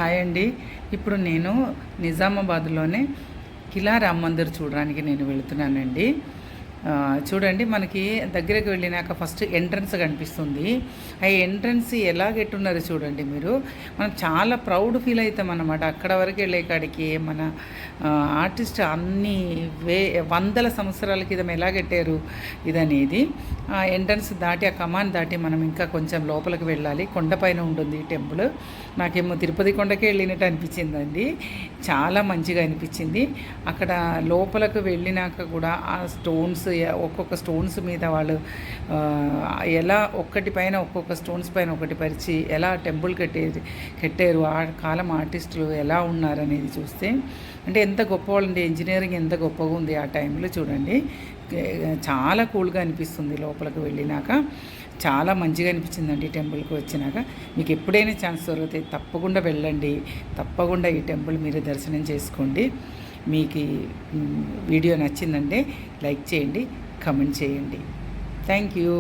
Hi అండి. ఇప్పుడు నేను నిజామాబాద్‌లోనే కిలా రామ్ మందిర్ చూడడానికి నేను వెళుతున్నానండి. చూడండి, మనకి దగ్గరికి వెళ్ళినాక ఫస్ట్ ఎంట్రన్స్ కనిపిస్తుంది. ఆ ఎంట్రన్స్ ఎలాగెట్టున్నారో చూడండి మీరు. మనం చాలా ప్రౌడ్ ఫీల్ అవుతామన్నమాట. అక్కడ వరకు వెళ్ళే కాడికి మన ఆర్టిస్ట్ అన్ని వందల సంవత్సరాల క్రితం ఎలాగెట్టారు ఇదనేది. ఆ ఎంట్రన్స్ దాటి, ఆ కమాన్ దాటి మనం ఇంకా కొంచెం లోపలికి వెళ్ళాలి. కొండపైన ఉంటుంది ఈ టెంపుల్. నాకేమో తిరుపతి కొండకే వెళ్ళినట్టు అనిపించిందండి. చాలా మంచిగా అనిపించింది. అక్కడ లోపలకు వెళ్ళినాక కూడా ఆ స్టోన్స్, ఒక్కొక్క స్టోన్స్ మీద వాళ్ళు ఎలా ఒక్కటి పైన ఒక్కొక్క స్టోన్స్ పైన ఒకటి పరిచి ఎలా టెంపుల్ కట్టారు, ఆ కాలం ఆర్టిస్టులు ఎలా ఉన్నారనేది చూస్తే అంటే ఎంత గొప్పవాళ్ళండి. ఇంజనీరింగ్ ఎంత గొప్పగా ఉంది ఆ టైంలో చూడండి. చాలా కూల్గా అనిపిస్తుంది లోపలికి వెళ్ళినాక. చాలా మంచిగా అనిపించిందండి టెంపుల్కి వచ్చినాక. మీకు ఎప్పుడైనా ఛాన్స్ దొరికితే తప్పకుండా వెళ్ళండి. తప్పకుండా ఈ టెంపుల్ మీరు దర్శనం చేసుకోండి. మీకు వీడియో నచ్చిందంటే లైక్ చేయండి, కమెంట్ చేయండి. Thank you.